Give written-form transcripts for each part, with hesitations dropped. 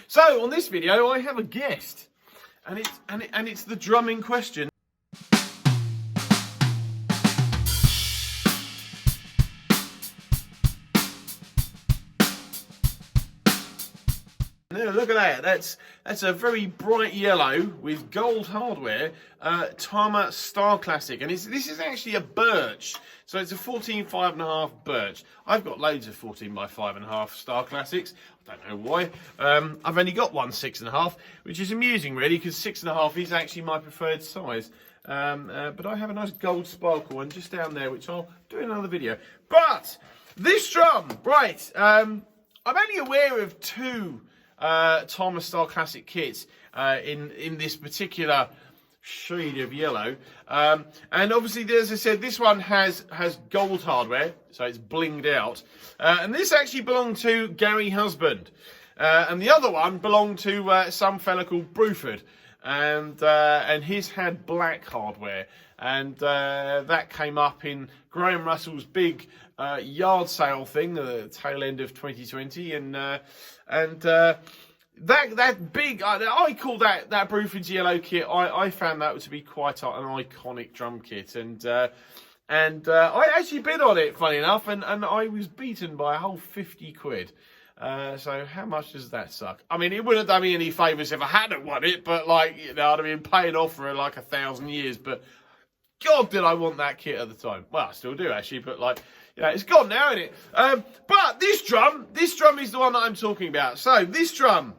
So on this video, I have a guest, and it's the drum in question. Now, look at that. That's a very bright yellow with gold hardware Tama Star Classic, and this is actually a birch. So it's a 14.5.5 birch. I've got loads of 14x5.5 Star Classics. I don't know why. I've only got one 6.5, which is amusing really, because 6.5 is actually my preferred size. But I have a nice gold sparkle one just down there, which I'll do in another video. But this drum, right? I'm only aware of two Tama Star Classic kits in this particular shade of yellow, and obviously, as I said, this one has gold hardware, so it's blinged out, and this actually belonged to Gary Husband, and the other one belonged to some fella called Bruford, and his had black hardware, and that came up in Graham Russell's big yard sale thing at the tail end of 2020, that big, I call that Bruford's yellow kit. I found that to be quite an iconic drum kit, and I actually bid on it, funny enough, and I was beaten by a whole 50 quid. So how much does that suck? I mean, it wouldn't have done me any favours if I hadn't won it, but like, you know, I'd have been paying off for like 1,000 years. But God, did I want that kit at the time? Well, I still do actually, but like, yeah, it's gone now, isn't it? But this drum is the one that I'm talking about. So this drum,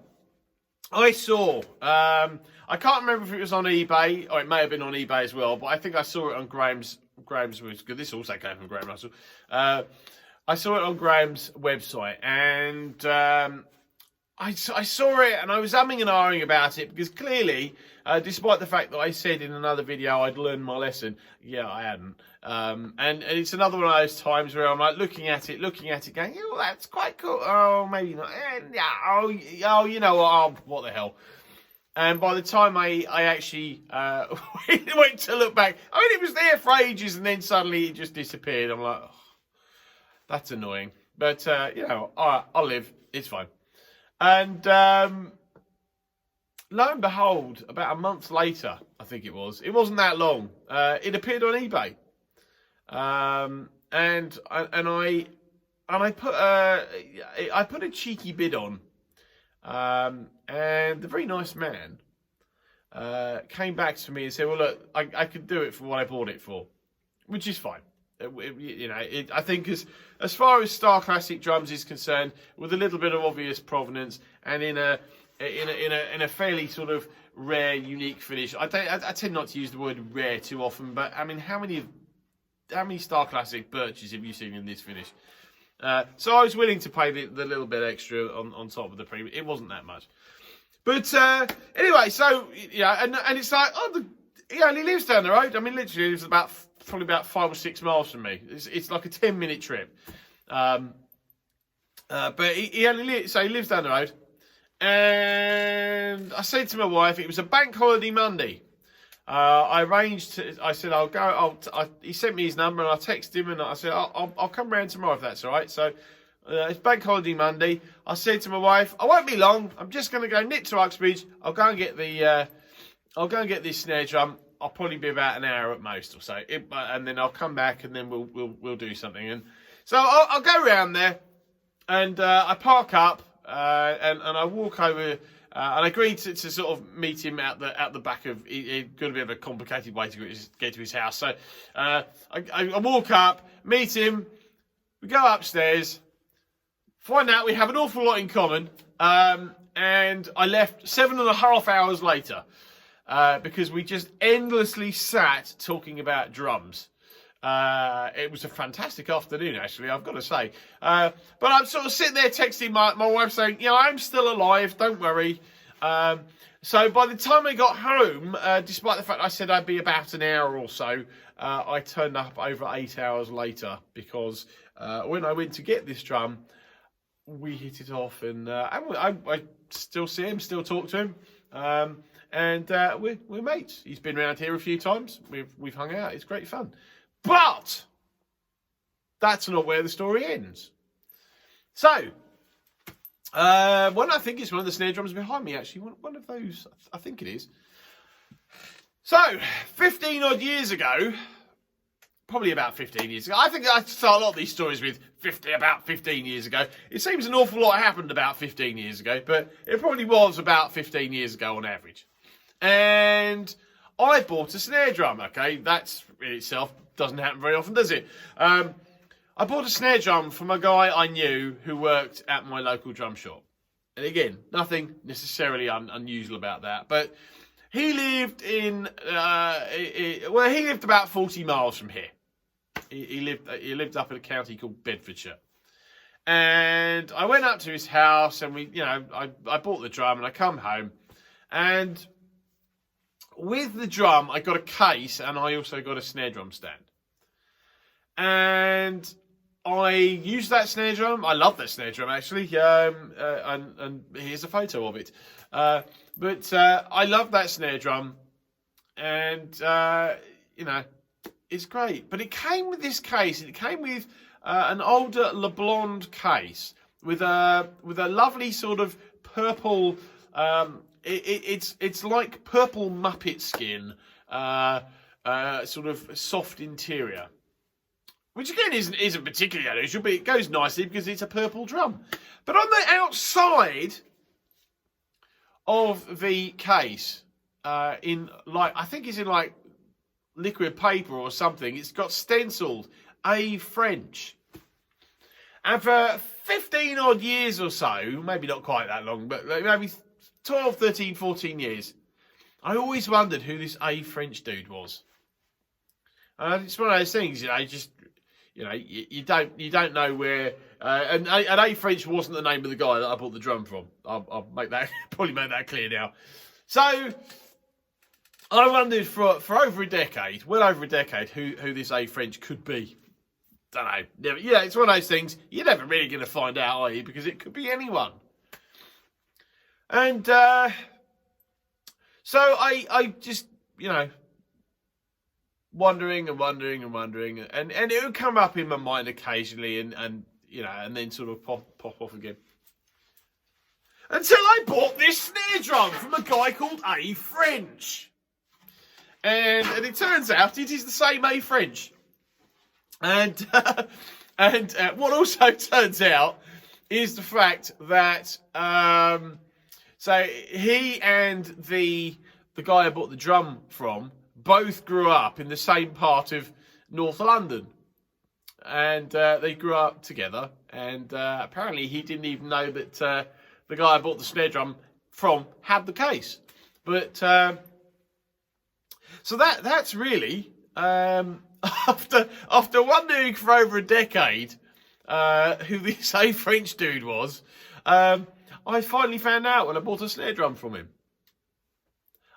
I saw. I can't remember if it was on eBay, or it may have been on eBay as well. But I think I saw it on Graham's. This also came from Graham Russell. I saw it on Graham's website, and I saw it, and I was umming and ahhing about it, because clearly, despite the fact that I said in another video I'd learned my lesson, yeah, I hadn't. And it's another one of those times where I'm like looking at it, going, oh, that's quite cool. Oh, maybe not. Yeah, you know what? Oh, what the hell? And by the time I actually went to look back, I mean, it was there for ages, and then suddenly it just disappeared. I'm like, oh, that's annoying. But, you know, I'll live. It's fine. And lo and behold, about a month later, I think it wasn't that long, it appeared on eBay. And I put a cheeky bid on, and the very nice man came back to me and said, well, look, I could do it for what I bought it for, which is fine. You know, I think as far as Star Classic drums is concerned, with a little bit of obvious provenance and in a fairly sort of rare, unique finish. I tend not to use the word rare too often, but I mean, how many Star Classic birches have you seen in this finish? So I was willing to pay the little bit extra on top of the premium. It wasn't that much, but anyway. So yeah, and it's like, oh, he only lives down the road. I mean, literally, he lives probably about 5 or 6 miles from me. It's like a 10-minute trip. But he lives down the road. And I said to my wife, it was a bank holiday Monday. I said, I'll go. He sent me his number, and I texted him, and I said, I'll come round tomorrow if that's all right. So it's bank holiday Monday. I said to my wife, I won't be long. I'm just going to go nip to Uxbridge. I'll go and get this snare drum. I'll probably be about an hour at most or so, and then I'll come back, and then we'll do something. And so I'll go around there, and I park up, and I walk over, and I agreed to sort of meet him at the back of. It got a bit of a complicated way to get to his house. So I walk up, meet him, we go upstairs, find out we have an awful lot in common, and I left 7.5 hours later. Because we just endlessly sat talking about drums. It was a fantastic afternoon, actually, I've got to say. But I'm sort of sitting there texting my wife saying, you know, I'm still alive, don't worry. So by the time I got home, despite the fact I said I'd be about an hour or so, I turned up over 8 hours later, because when I went to get this drum, we hit it off, and I still see him, still talk to him. And we're mates. He's been around here a few times. We've hung out. It's great fun. But that's not where the story ends. So One, I think it's one of the snare drums behind me, actually. One of those, I think it is. So, 15 odd years ago, probably about 15 years ago. I think I start a lot of these stories with about 15 years ago. It seems an awful lot happened about 15 years ago, but it probably was about 15 years ago on average. And I bought a snare drum, okay? That's in itself doesn't happen very often, does it? I bought a snare drum from a guy I knew who worked at my local drum shop. And again, nothing necessarily unusual about that, but he lived in, he lived about 40 miles from here. He lived up in a county called Bedfordshire. And I went up to his house and I bought the drum and I come home. And with the drum, I got a case and I also got a snare drum stand. And I used that snare drum. I love that snare drum, actually. And here's a photo of it. But I love that snare drum. And, it's great. But it came with this case. It came with an older LeBlond case with a lovely sort of purple... It's like purple Muppet skin, sort of soft interior. Which again isn't particularly unusual, but it goes nicely because it's a purple drum. But on the outside of the case, I think it's in like liquid paper or something, it's got stenciled A French. And for 15 odd years or so, maybe not quite that long, but maybe 12, 13, 14 years, I always wondered who this A French dude was. It's one of those things, you don't know where. And A French wasn't the name of the guy that I bought the drum from. I'll probably make that clear now. So I wondered for over a decade, well over a decade, who this A French could be. Don't know. Never. Yeah, it's one of those things you're never really going to find out, are you? Because it could be anyone. And so I just, wondering, and it would come up in my mind occasionally, and then sort of pop off again. Until I bought this snare drum from a guy called A French, and it turns out it is the same A French, and what also turns out is the fact that so he and the guy I bought the drum from both grew up in the same part of North London. And they grew up together. And apparently he didn't even know that the guy I bought the snare drum from had the case. But so that's really, after wondering for over a decade who this A French dude was, I finally found out when I bought a snare drum from him.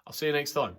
I'll see you next time.